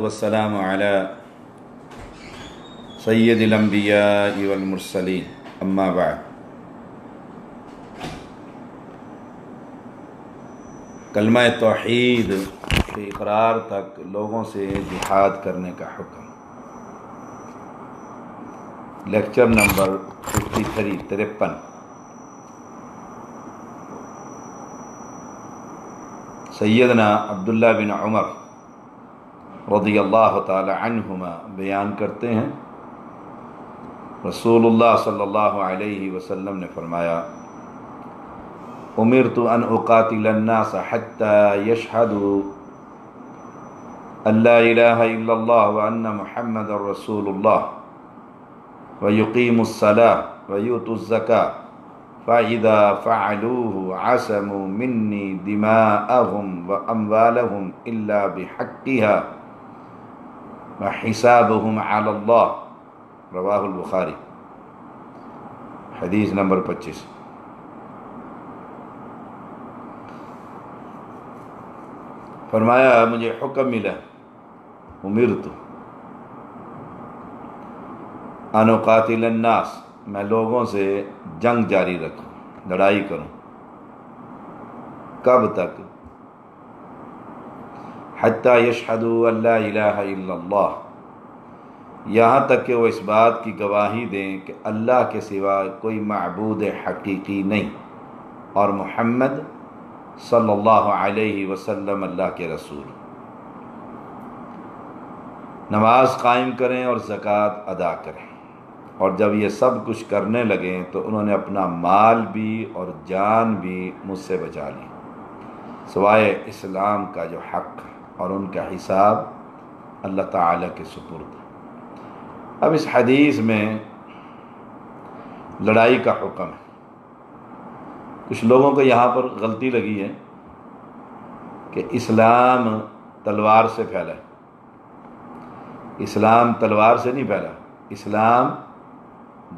والسلام على سید الانبیاء والمرسلین اما بعد۔ کلمہ توحید کے اقرار تک لوگوں سے جہاد کرنے کا حکم۔ لیکچر نمبر 53 سیدنا عبداللہ بن عمر رضی اللہ تعالی عنہما بیان کرتے ہیں، رسول اللہ صلی اللہ علیہ وسلم نے فرمایا: امرت ان اقاتل الناس حتی یشہدوا ان لا الہ الا اللہ وان محمد رسول اللہ ویقیموا الصلاة ویؤتوا الزکاة فإذا فعلوه عصموا منی دماءهم واموالهم الا بحقها وحسابهم على اللہ۔ رواہ البخاری، حدیث نمبر 25۔ فرمایا مجھے حکم ملا، امرت ان اقاتل الناس، میں لوگوں سے جنگ جاری رکھوں، لڑائی کروں۔ کب تک؟ حتی یشہدوا ان لا الہ الا اللہ، یہاں تک کہ وہ اس بات کی گواہی دیں کہ اللہ کے سوا کوئی معبود حقیقی نہیں اور محمد صلی اللہ علیہ وسلم اللہ کے رسول۔ نماز قائم کریں اور زکوٰۃ ادا کریں، اور جب یہ سب کچھ کرنے لگیں تو انہوں نے اپنا مال بھی اور جان بھی مجھ سے بچا لی، سوائے اسلام کا جو حق اور ان کا حساب اللہ تعالیٰ کے سپرد۔ اب اس حدیث میں لڑائی کا حکم ہے۔ کچھ لوگوں کو یہاں پر غلطی لگی ہے کہ اسلام تلوار سے پھیلا ہے۔ اسلام تلوار سے نہیں پھیلا، اسلام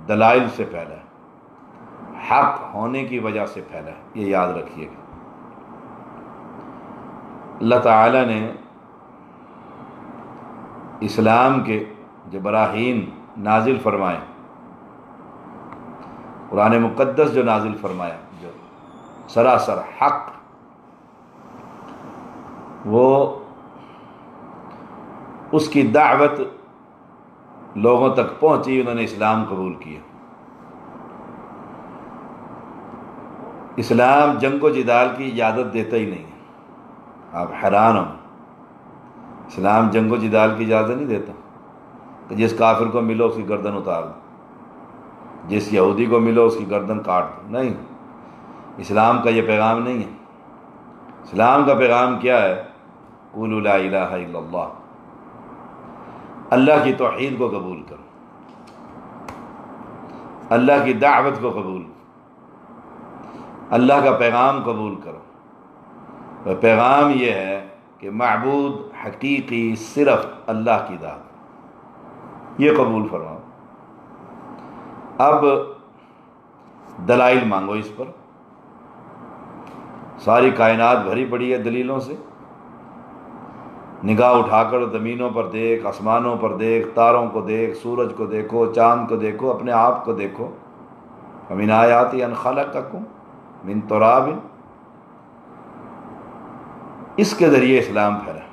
دلائل سے پھیلا ہے، حق ہونے کی وجہ سے پھیلا ہے، یہ یاد رکھیے گا۔ اللہ تعالیٰ نے اسلام کے جو براہین نازل فرمائے، قرآن مقدس جو نازل فرمایا، جو سراسر حق، وہ اس کی دعوت لوگوں تک پہنچی، انہوں نے اسلام قبول کیا۔ اسلام جنگ و جدال کی اجازت دیتا ہی نہیں، آپ حیران ہوں، اسلام جنگ و جدال کی اجازت نہیں دیتا کہ جس کافر کو ملو اس کی گردن اتار دو، جس یہودی کو ملو اس کی گردن کاٹ دو۔ نہیں، اسلام کا یہ پیغام نہیں ہے۔ اسلام کا پیغام کیا ہے؟ قولوا لا الہ الا اللہ، اللہ کی توحید کو قبول کرو، اللہ کی دعوت کو قبول کرو، اللہ کا پیغام قبول کرو۔ وہ پیغام یہ ہے کہ معبود حقیقی صرف اللہ کی ذات، یہ قبول فرماؤ۔ اب دلائل مانگو اس پر، ساری کائنات بھری پڑی ہے دلیلوں سے، نگاہ اٹھا کر زمینوں پر دیکھ، آسمانوں پر دیکھ، تاروں کو دیکھ، سورج کو دیکھو، چاند کو دیکھو، اپنے آپ کو دیکھو۔ وَمِنْ آیَاتِهِ أَنْ خَلَقَكُم مِّن تُرَابٍ، اس کے ذریعے اسلام پھیلا۔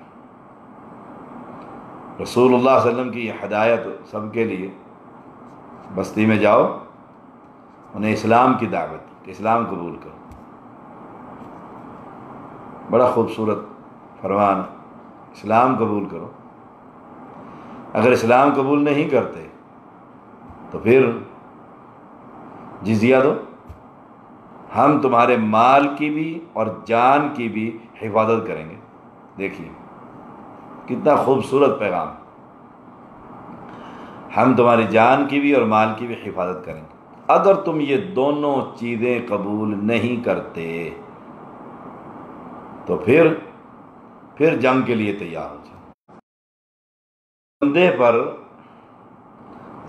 رسول اللہ صلی اللہ علیہ وسلم کی یہ ہدایت سب کے لیے، بستی میں جاؤ، انہیں اسلام کی دعوت کہ اسلام قبول کرو۔ بڑا خوبصورت فرمان، اسلام قبول کرو۔ اگر اسلام قبول نہیں کرتے تو پھر جزیہ دو، ہم تمہارے مال کی بھی اور جان کی بھی حفاظت کریں گے۔ دیکھیے کتنا خوبصورت پیغام، ہم تمہاری جان کی بھی اور مال کی بھی حفاظت کریں گے اگر تم یہ دونوں چیزیں قبول نہیں کرتے تو پھر جنگ کے لیے تیار ہو جائے۔ بندے پر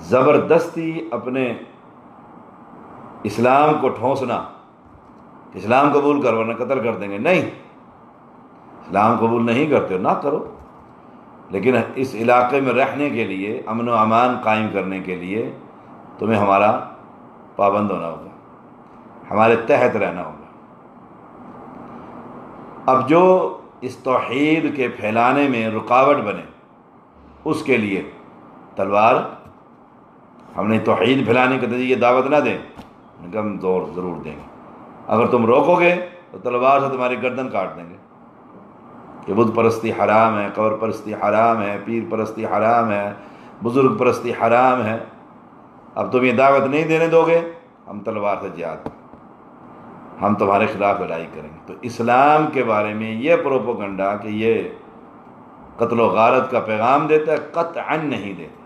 زبردستی اپنے اسلام کو ٹھونسنا، اسلام قبول کر ورنہ قتل کر دیں گے، نہیں، اسلام قبول نہیں کرتے ہو نہ کرو، لیکن اس علاقے میں رہنے کے لیے، امن و امان قائم کرنے کے لیے تمہیں ہمارا پابند ہونا ہوگا، ہمارے تحت رہنا ہوگا۔ اب جو اس توحید کے پھیلانے میں رکاوٹ بنے، اس کے لیے تلوار، ہم نے توحید پھیلانے کے نتیجے دعوت نہ دیں، ہم زور ضرور دیں گے۔ اگر تم روکو گے تو تلوار سے تمہاری گردن کاٹ دیں گے کہ بت پرستی حرام ہے، قبر پرستی حرام ہے، پیر پرستی حرام ہے، بزرگ پرستی حرام ہے۔ اب تم یہ دعوت نہیں دینے دو گے، ہم تلوار سے جہاد، ہم تمہارے خلاف لڑائی کریں گے۔ تو اسلام کے بارے میں یہ پروپیگنڈا کہ یہ قتل و غارت کا پیغام دیتا ہے، قطعاً نہیں دیتا۔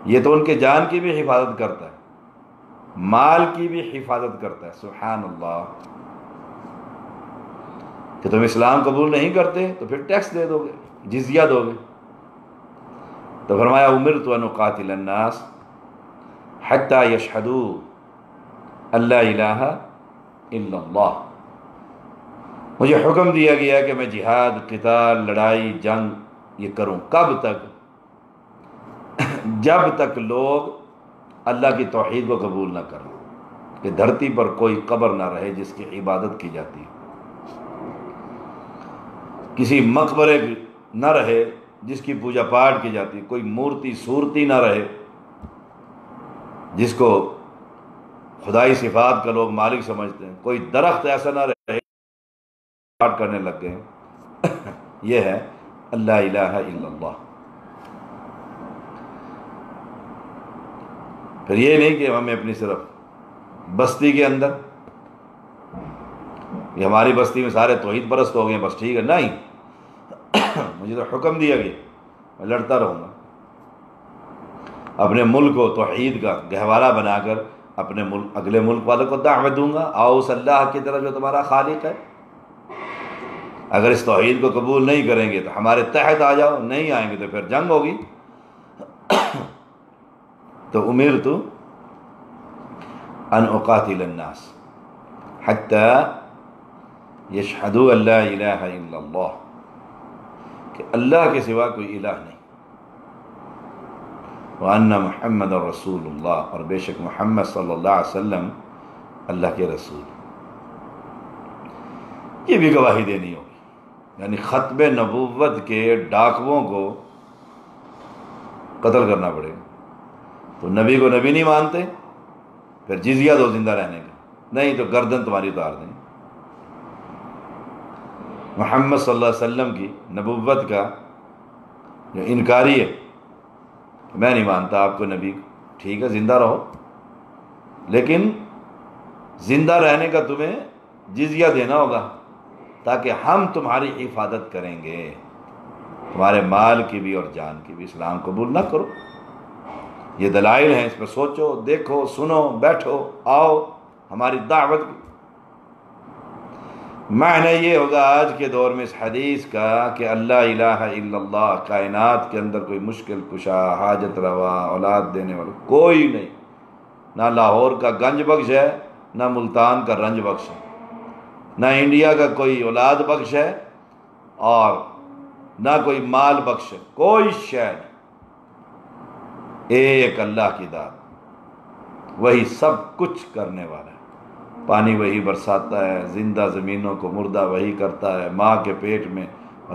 یہ تو ان کے جان کی بھی حفاظت کرتا ہے، مال کی بھی حفاظت کرتا ہے۔ سبحان اللہ، کہ تم اسلام قبول نہیں کرتے تو پھر ٹیکس دے دو گے، جزیہ دو گے۔ تو فرمایا امرت ان اقاتل الناس حتی یشہدوا ان لا الہ الا اللہ، مجھے حکم دیا گیا کہ میں جہاد، قتال، لڑائی، جنگ یہ کروں۔ کب تک؟ جب تک لوگ اللہ کی توحید کو قبول نہ کریں، کہ دھرتی پر کوئی قبر نہ رہے جس کی عبادت کی جاتی ہے، کسی مقبرے نہ رہے جس کی پوجا پاٹ کی جاتی ہے، کوئی مورتی صورتی نہ رہے جس کو خدائی صفات کا لوگ مالک سمجھتے ہیں، کوئی درخت ایسا نہ رہے پاٹ کرنے لگ گئے۔ یہ ہے اللہ الہ الا اللہ۔ پھر یہ نہیں کہ ہمیں اپنی صرف بستی کے اندر، یہ ہماری بستی میں سارے توحید پرست ہو گئے بس ٹھیک ہے، نہیں، مجھے تو حکم دیا گیا، میں لڑتا رہوں گا، اپنے ملک کو توحید کا گہوارہ بنا کر اپنے ملک، اگلے ملک والوں کو دعوت دوں گا، آؤ اس اللہ کی طرف جو تمہارا خالق ہے۔ اگر اس توحید کو قبول نہیں کریں گے تو ہمارے تحت آ جاؤ، نہیں آئیں گے تو پھر جنگ ہوگی۔ تو امرت ان اقاتل الناس حتی یشہدوا ان لا الہ الا اللہ، کہ اللہ کے سوا کوئی الہ نہیں، وان محمد رسول اللہ، اور بے شک محمد صلی اللہ علیہ وسلم اللہ کے رسول۔ یہ بھی گواہی دینی ہوگی، یعنی ختم نبوت کے ڈاکوؤں کو قتل کرنا پڑے گا۔ تو نبی کو نبی نہیں مانتے، پھر جزیہ دو زندہ رہنے کا، نہیں تو گردن تمہاری اتار دیں۔ محمد صلی اللہ علیہ وسلم کی نبوت کا جو انکاری ہے، میں نہیں مانتا آپ کو نبی، ٹھیک ہے زندہ رہو، لیکن زندہ رہنے کا تمہیں جزیہ دینا ہوگا تاکہ ہم تمہاری حفاظت کریں گے، تمہارے مال کی بھی اور جان کی بھی۔ اسلام قبول نہ کرو، یہ دلائل ہیں، اس پر سوچو، دیکھو، سنو، بیٹھو، آؤ ہماری دعوت کی۔ معنی یہ ہوگا آج کے دور میں اس حدیث کا کہ اللہ الہ الا اللہ، کائنات کے اندر کوئی مشکل کشا، حاجت روا، اولاد دینے والا کوئی نہیں، نہ لاہور کا گنج بخش ہے، نہ ملتان کا رنج بخش ہے، نہ انڈیا کا کوئی اولاد بخش ہے، اور نہ کوئی مال بخش ہے، کوئی شے نہیں، ایک اللہ کی ذات، وہی سب کچھ کرنے والا ہے۔ پانی وہی برساتا ہے، زندہ زمینوں کو مردہ وہی کرتا ہے، ماں کے پیٹ میں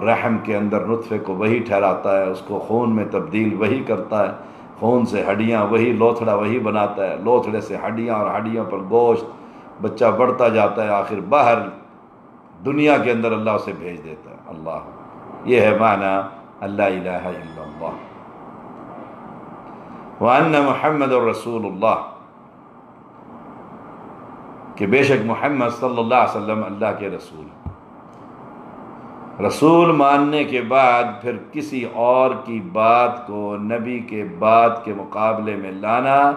رحم کے اندر نطفے کو وہی ٹھہراتا ہے، اس کو خون میں تبدیل وہی کرتا ہے، خون سے ہڈیاں وہی، لوتھڑا وہی بناتا ہے، لوتھڑے سے ہڈیاں اور ہڈیوں پر گوشت، بچہ بڑھتا جاتا ہے، آخر باہر دنیا کے اندر اللہ اسے بھیج دیتا ہے۔ اللہ، یہ ہے معنی اللہ الہ الا اللہ، وَأَنَّ محمد رسول اللہ، کہ بے شک محمد صلی اللہ علیہ وسلم اللہ کے رسول۔ رسول ماننے کے بعد پھر کسی اور کی بات کو نبی کے بات کے مقابلے میں لانا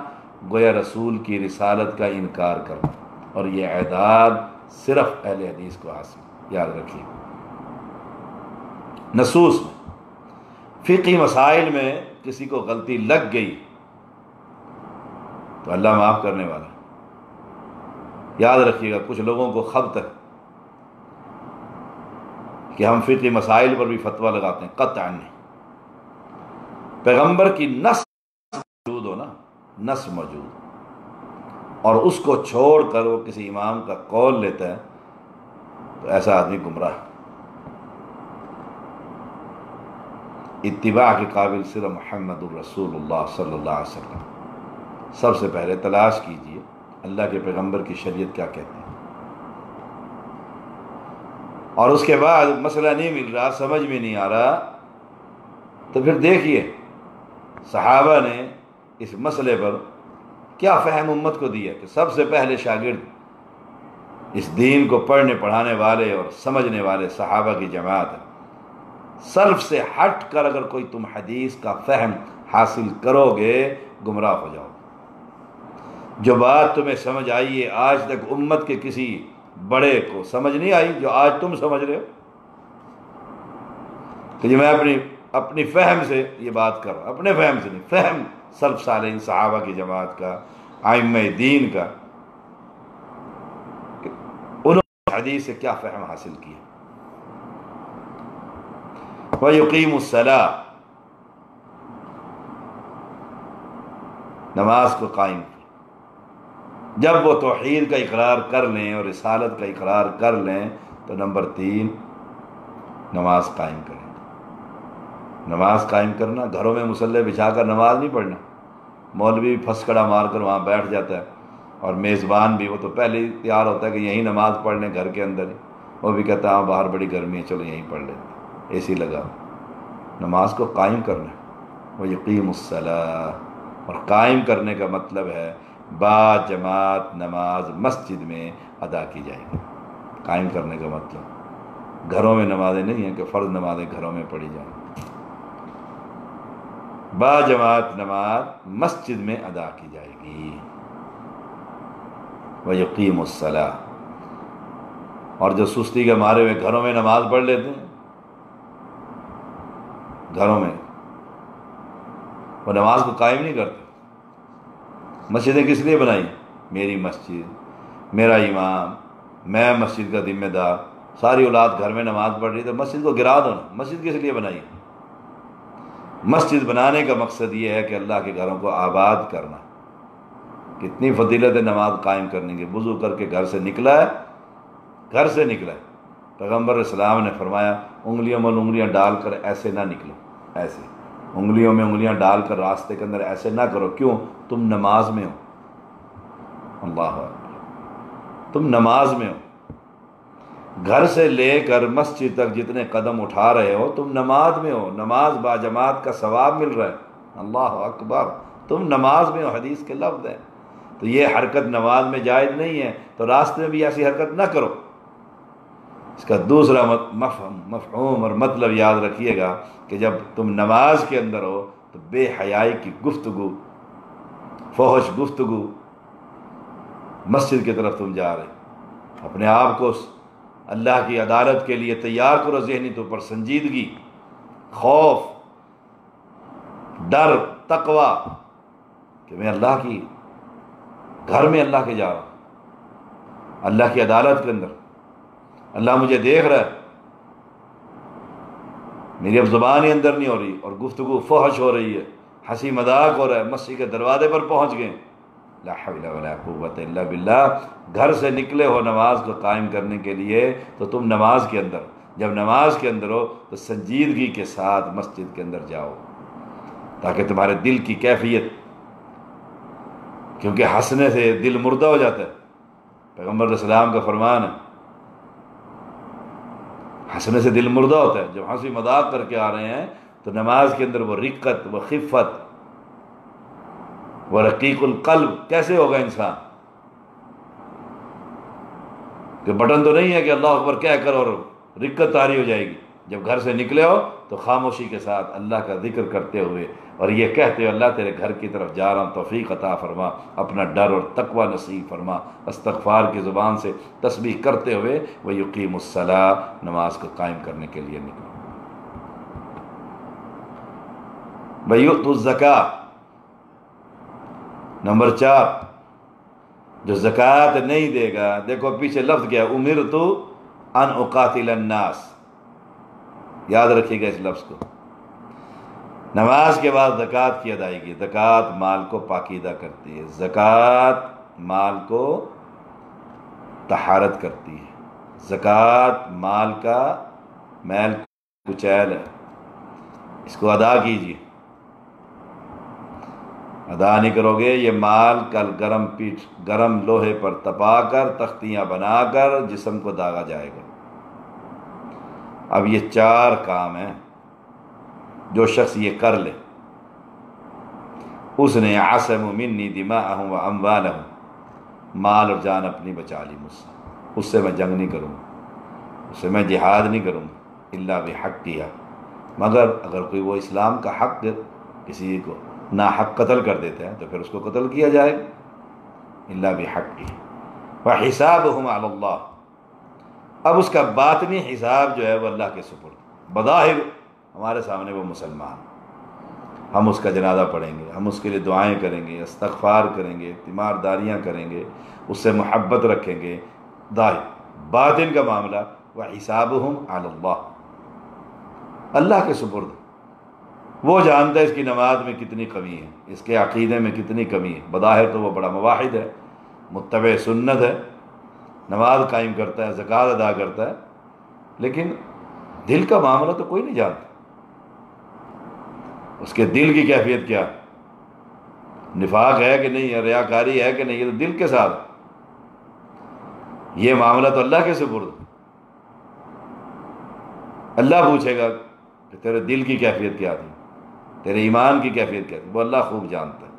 گویا رسول کی رسالت کا انکار کرنا، اور یہ اعداد صرف اہل حدیث کو حاصل، یاد رکھیے۔ نصوص میں، فقہی مسائل میں کسی کو غلطی لگ گئی تو اللہ معاف کرنے والا ہے۔ یاد رکھیے گا، کچھ لوگوں کو خبط ہے کہ ہم فقہی مسائل پر بھی فتویٰ لگاتے ہیں، قطعا نہیں۔ پیغمبر کی نص موجود ہو نا، نص موجود، اور اس کو چھوڑ کر وہ کسی امام کا قول لیتا ہے تو ایسا آدمی گمراہ۔ اتباع کے قابل صرف محمد الرسول اللہ صلی اللہ علیہ وسلم۔ سب سے پہلے تلاش کیجئے اللہ کے پیغمبر کی شریعت کیا کہتے ہیں، اور اس کے بعد مسئلہ نہیں مل رہا، سمجھ میں نہیں آ رہا، تو پھر دیکھیے صحابہ نے اس مسئلے پر کیا فہم امت کو دیا کہ سب سے پہلے شاگرد اس دین کو پڑھنے پڑھانے والے اور سمجھنے والے صحابہ کی جماعت ہے۔ سلف سے ہٹ کر اگر کوئی تم حدیث کا فہم حاصل کرو گے گمراہ ہو جاؤ گے۔ جو بات تمہیں سمجھ آئی ہے آج تک امت کے کسی بڑے کو سمجھ نہیں آئی جو آج تم سمجھ رہے ہو، کہ جی میں اپنی فہم سے یہ بات کر رہا ہوں، اپنے فہم سے نہیں، فہم سلف صالحین صحابہ کی جماعت کا، ائمہ دین کا، کہ انہوں نے حدیث سے کیا فہم حاصل کیا۔ وَيُقِيمُ الصَّلَاةَ، نماز کو قائم کر۔ جب وہ توحید کا اقرار کر لیں اور رسالت کا اقرار کر لیں تو نمبر 3 نماز قائم کریں۔ نماز قائم کرنا، گھروں میں مصلی بچھا کر نماز نہیں پڑھنا۔ مولوی بھی پھسکڑا مار کر وہاں بیٹھ جاتا ہے، اور میزبان بھی وہ تو پہلے ہی تیار ہوتا ہے کہ یہیں نماز پڑھ لیں گھر کے اندر ہی، وہ بھی کہتا ہے ہاں باہر بڑی گرمی ہے چلو یہیں پڑھ لیتے، اے سی لگا۔ نماز کو قائم کرنا ہے، وَيُقِيمُ الصَّلَاةَ، اور قائم کرنے کا مطلب ہے با جماعت نماز مسجد میں ادا کی جائے گی۔ قائم کرنے کا مطلب گھروں میں نمازیں نہیں ہیں کہ فرض نمازیں گھروں میں پڑھی جائیں، با جماعت نماز مسجد میں ادا کی جائے گی۔ وَيُقِيمُ الصَّلَاةَ، اور جو سستی کے مارے ہوئے گھروں میں نماز پڑھ لیتے ہیں، گھروں میں وہ نماز کو قائم نہیں کرتے۔ مسجدیں کس لیے بنائی؟ میری مسجد، میرا امام، میں مسجد کا ذمہ دار، ساری اولاد گھر میں نماز پڑھ رہی تو مسجد کو گرا دو نا۔ مسجد کس لیے بنائی؟ مسجد بنانے کا مقصد یہ ہے کہ اللہ کے گھروں کو آباد کرنا۔ کتنی فضیلت ہے نماز قائم کرنے کی۔ وضو کر کے گھر سے نکلا ہے، گھر سے نکلا ہے، پیغمبر اسلام نے فرمایا انگلیوں میں انگلیاں ڈال کر ایسے نہ نکلو، ایسے انگلیوں میں انگلیاں ڈال کر راستے کے اندر ایسے نہ کرو۔ کیوں؟ تم نماز میں ہو۔ اللہ اکبر، تم نماز میں ہو۔ گھر سے لے کر مسجد تک جتنے قدم اٹھا رہے ہو تم نماز میں ہو، نماز با جماعت کا ثواب مل رہا ہے۔ اللہ اکبر، تم نماز میں ہو، حدیث کے لفظ ہیں۔ تو یہ حرکت نماز میں جائز نہیں ہے، تو راستے میں بھی ایسی حرکت نہ کرو۔ اس کا دوسرا مفہوم اور مطلب یاد رکھیے گا کہ جب تم نماز کے اندر ہو تو بے حیائی کی گفتگو، فحش گفتگو، مسجد کی طرف تم جا رہے، اپنے آپ کو اللہ کی عدالت کے لیے تیار کرو، ذہنی طور پر سنجیدگی، خوف، ڈر، تقوی، کہ میں اللہ کی گھر میں اللہ کے جا رہا ہوں، اللہ کی عدالت کے اندر، اللہ مجھے دیکھ رہا ہے، میری اب زبان ہی اندر نہیں ہو رہی اور گفتگو فحش ہو رہی ہے، ہنسی مذاق ہو رہا ہے، مسجد کے دروازے پر پہنچ گئے، لا حول ولا قوت الا باللہ۔ گھر سے نکلے ہو نماز کو قائم کرنے کے لیے تو تم نماز کے اندر، جب نماز کے اندر ہو تو سنجیدگی کے ساتھ مسجد کے اندر جاؤ، تاکہ تمہارے دل کی کیفیت، کیونکہ ہنسنے سے دل مردہ ہو جاتا ہے، پیغمبر علیہ السلام کا فرمان ہے، ہنسنے سے دل مردہ ہوتا ہے۔ جب ہنسی مذاق کر کے آ رہے ہیں تو نماز کے اندر وہ رقت، وہ خفت، وہ رقیق القلب کیسے ہوگا انسان؟ کہ بٹن تو نہیں ہے کہ اللہ اکبر کہہ کر اور رقت طاری ہو جائے گی۔ جب گھر سے نکلے ہو تو خاموشی کے ساتھ اللہ کا ذکر کرتے ہوئے اور یہ کہتے ہوئے اللہ تیرے گھر کی طرف جا رہا ہوں، توفیق عطا فرما، اپنا ڈر اور تقوی نصیب فرما، استغفار کی زبان سے تسبیح کرتے ہوئے وَيُقِيمُ الصَّلَاةَ، نماز کو قائم کرنے کے لیے نکلو۔ وَيُؤْتُوا الزَّكَاةَ، نمبر 4، جو زکوٰۃ نہیں دے گا، دیکھو پیچھے لفظ کیا، اُمِرْتُ أَنْ أُقَاتِلَ النَّاسَ، یاد رکھیے گا اس لفظ کو. نماز کے بعد زکوٰۃ کی ادائیگی. زکوٰۃ مال کو پاکیزہ کرتی ہے، زکوٰۃ مال کو طہارت کرتی ہے، زکوٰۃ مال کا میل کچیل ہے. اس کو ادا کیجیے. ادا نہیں کرو گے یہ مال کل گرم لوہے پر تپا کر تختیاں بنا کر جسم کو داغا جائے گا. اب یہ 4 کام ہیں جو شخص یہ کر لے اس نے عصم منی دماءہم و اموالہم، مال اور جان اپنی بچا لی مجھ سے. اس سے میں جنگ نہیں کروں گا، اس سے میں جہاد نہیں کروں گا الا بحقیہا، مگر اگر کوئی وہ اسلام کا حق کسی کو ناحق قتل کر دیتا ہے تو پھر اس کو قتل کیا جائے گا الا بحقہ. وحسابہم علی اللہ، اب اس کا باطنی حساب جو ہے وہ اللہ کے سپرد. بظاہر ہمارے سامنے وہ مسلمان، ہم اس کا جنازہ پڑھیں گے، ہم اس کے لیے دعائیں کریں گے، استغفار کریں گے، تیمارداریاں کریں گے، اس سے محبت رکھیں گے. ظاہر. باطن کا معاملہ وحسابہم علی اللہ، اللہ کے سپرد. وہ جانتا ہے اس کی نماز میں کتنی کمی ہے، اس کے عقیدے میں کتنی کمی ہے. بظاہر تو وہ بڑا موحد ہے، متبع سنت ہے، نماز قائم کرتا ہے، زکوٰۃ ادا کرتا ہے، لیکن دل کا معاملہ تو کوئی نہیں جانتا. اس کے دل کی کیفیت کیا، نفاق ہے کہ نہیں، ریاکاری ہے کہ نہیں، یہ تو دل کے ساتھ. یہ معاملہ تو اللہ کے سپرد. اللہ پوچھے گا کہ تیرے دل کی کیفیت کیا تھی، تیرے ایمان کی کیفیت کیا تھی، وہ اللہ خوب جانتا ہے.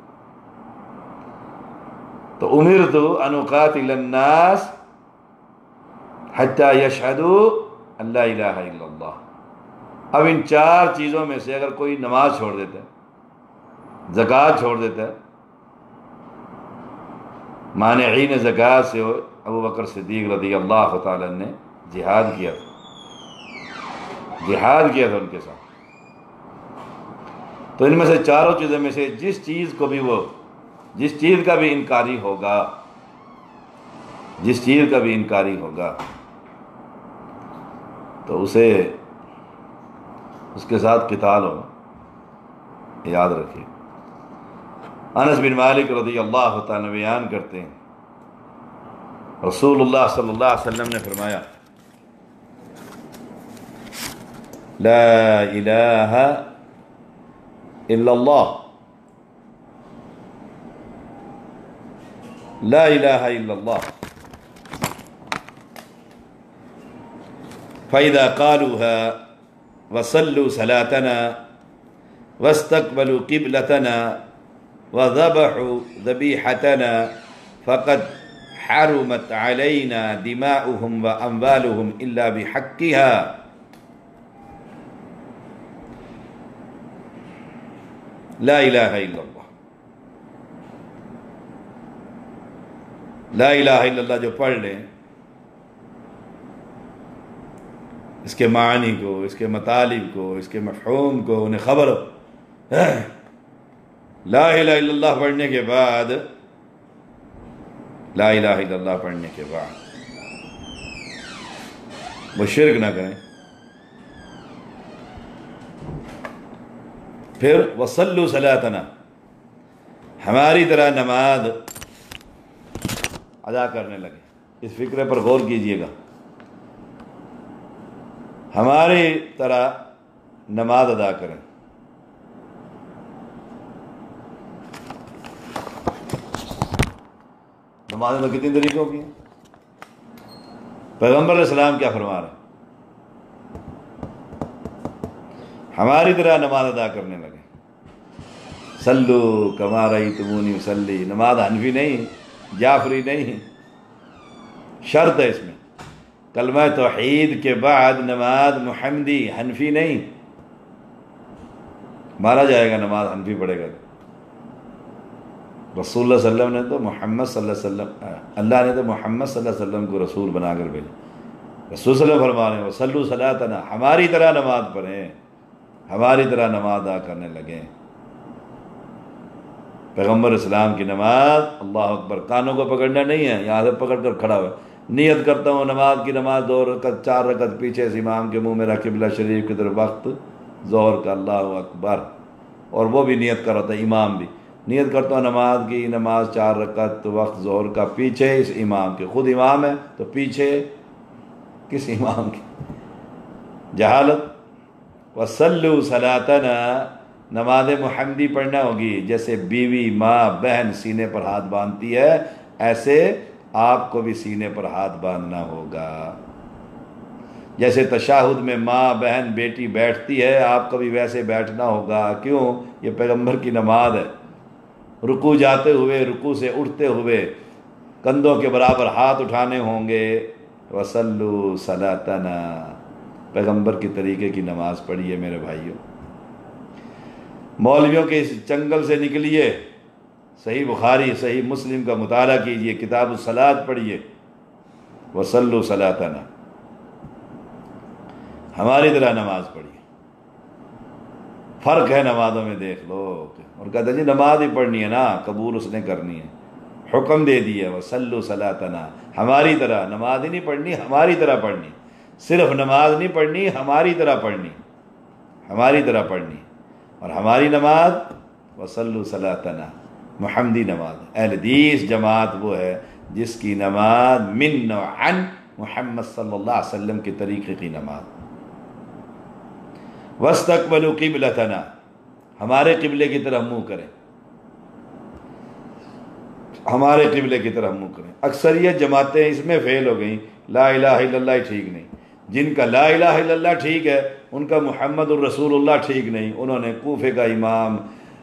تو امرت ان اقاتل الناس حتی یشہدوا ان لا الہ الا اللہ. اب ان 4 چیزوں میں سے اگر کوئی نماز چھوڑ دیتا ہے، زکوٰۃ چھوڑ دیتا ہے، مانعین زکوٰۃ سے ابو بکر صدیق رضی اللہ تعالیٰ نے جہاد کیا تھا، ان کے ساتھ. تو ان میں سے 4 چیزوں میں سے جس چیز کا بھی انکاری ہوگا تو اسے اس کے ساتھ قتال ہو. یاد رکھیے. انس بن مالک رضی اللہ تعالیٰ بیان کرتے ہیں رسول اللہ صلی اللہ علیہ وسلم نے فرمایا لا الہ الا اللہ، لا الہ الا اللہ، فإذا قالوها وصلوا صلاتنا واستقبلوا قبلتنا وذبحوا ذبيحتنا فقد حرمت علينا دماؤهم وأموالهم إلا بحقها. لا الہ الا اللہ، لا الہ الا اللہ جو پڑھ لیں، اس کے معنی کو، اس کے مطالب کو، اس کے مفہوم کو انہیں خبر ہو. لا الہ الا اللہ پڑھنے کے بعد، لا الہ الا اللہ پڑھنے کے بعد وہ شرک نہ کریں. پھر وصلوا صلاتنا، ہماری طرح نماز ادا کرنے لگے. اس فکرے پر غور کیجئے گا. ہماری طرح نماز ادا کریں. نماز میں کتنی طریقوں کی ہیں؟ پیغمبر علیہ السلام کیا فرما رہے ہیں؟ ہماری طرح نماز ادا کرنے لگے. صلو کما رأیتمونی اصلی. نماز حنفی نہیں، جعفری نہیں، شرط ہے اس میں. کلمہ توحید کے بعد نماز محمدی، حنفی نہیں. مارا جائے گا نماز حنفی پڑھے گا. رسول اللہ صلی اللہ علیہ وسلم نے تو محمد صلی اللہ علیہ وسلم، اللہ نے تو محمد صلی اللہ علیہ وسلم کو رسول بنا کر بھیجا. رسول صلی اللہ علیہ وسلم فرما رہے ہیں وصلوا صلاتنا، ہماری طرح نماز پڑھیں، ہماری طرح نماز ادا کرنے لگیں. پیغمبر اسلام کی نماز اللہ اکبر کانوں کو پکڑنا نہیں ہے، یہاں سے پکڑ کر کھڑا ہوا نیت کرتا ہوں نماز کی، نماز 2 رکعت 4 رکعت پیچھے سے امام کے منہ میں رکھ کے قبلہ شریف کی طرف وقت ظہر کا، اللہ اکبر، اور وہ بھی نیت کر رہا تھا، امام بھی نیت کرتا ہوں نماز کی، نماز 4 رکعت وقت ظہر کا پیچھے اس امام کے، خود امام ہے تو پیچھے کس امام کی؟ جہالت۔ وَصَلُّوا صَلَاتَنَا، نماز محمدی پڑھنا ہوگی، جیسے بیوی ماں بہن سینے پر ہاتھ باندھتی ہے ایسے آپ کو بھی سینے پر ہاتھ باندھنا ہوگا۔ جیسے تشہد میں ماں بہن بیٹی بیٹھتی ہے آپ کو بھی ویسے بیٹھنا ہوگا، کیوں؟ یہ پیغمبر کی نماز ہے۔ رکوع جاتے ہوئے، رکوع سے اٹھتے ہوئے کندھوں کے برابر ہاتھ اٹھانے ہوں گے۔ وَصَلُّوا صَلَاتَنَا، پیغمبر کی طریقے کی نماز پڑھیے میرے بھائیوں۔ مولویوں کے اس چنگل سے نکلیے، صحیح بخاری صحیح مسلم کا مطالعہ کیجئے، کتاب الصلاۃ پڑھیے۔ وَصَلُّوا صَلَاتَنَا، ہماری طرح نماز پڑھیے۔ فرق ہے نمازوں میں، دیکھ لو، اور کہتے ہیں جی نماز ہی پڑھنی ہے نا، قبول اس نے کرنی ہے، حکم دے دیا وَصَلُّوا صَلَاتَنَا، ہماری طرح نماز ہی نہیں پڑھنی، ہماری طرح پڑھنی، صرف نماز نہیں پڑھنی، ہماری طرح پڑھنی، ہماری طرح پڑھنی، اور ہماری نماز وَصَلُّوا صَلَاتَنَا محمدی نماز۔ اہل حدیث جماعت وہ ہے جس کی نماز من و عن محمد صلی اللہ علیہ وسلم کے طریقے کی نماز۔ وَاسْتَقْبَلُوا قِبْلَتَنَا، ہمارے قبلے کی طرف منہ کریں، ہمارے قبلے کی طرف منہ کریں۔ اکثریت جماعتیں اس میں فیل ہو گئیں، لا الہ الا اللہ ہی ٹھیک نہیں، جن کا لا الہ الا اللہ ٹھیک ہے ان کا محمد الرسول اللہ ٹھیک نہیں۔ انہوں نے کوفے کا امام،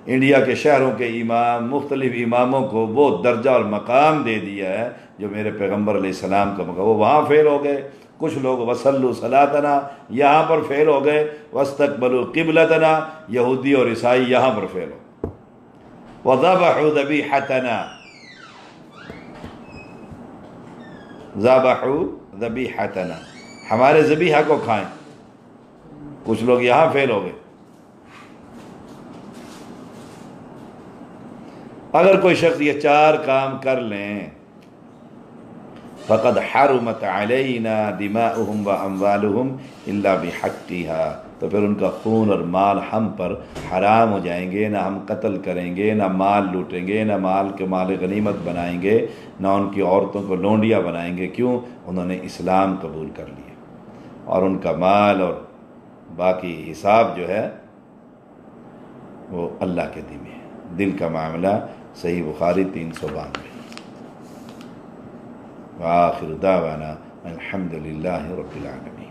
انڈیا کے شہروں کے امام، مختلف اماموں کو وہ درجہ اور مقام دے دیا ہے جو میرے پیغمبر علیہ السلام کا مقام، وہ وہاں فیل ہو گئے۔ کچھ لوگ وَصَلُّوا صَلَاتَنَا یہاں پر فیل ہو گئے، وَاسْتَقْبَلُوا قِبْلَتَنَا یہودی اور عیسائی یہاں پر فیل ہو گئے۔ وَذَبَحُوا ذَبِیحَتَنَا، ذَبَحُوا ذَبِیحَتَنَا، ہمارے ذبیحہ کو کھائیں، کچھ لوگ یہاں فیل ہو گئے۔ اگر کوئی شخص یہ 4 کام کر لیں، فَقَدْ حَرُمَتْ عَلَيْنَا دِمَاؤُهُمْ وَأَمْوَالُهُمْ إِلَّا بِحَقِّهَا، تو پھر ان کا خون اور مال ہم پر حرام ہو جائیں گے، نہ ہم قتل کریں گے، نہ مال لوٹیں گے، نہ مال کے مال غنیمت بنائیں گے، نہ ان کی عورتوں کو لونڈیاں بنائیں گے۔ کیوں؟ انہوں نے اسلام قبول کر لیا، اور ان کا مال اور باقی حساب جو ہے وہ اللہ کے ذمہ ہے، دل کا معاملہ۔ صحیح بخاری 392۔ وآخر دعوانا الحمد للہ رب العالمین۔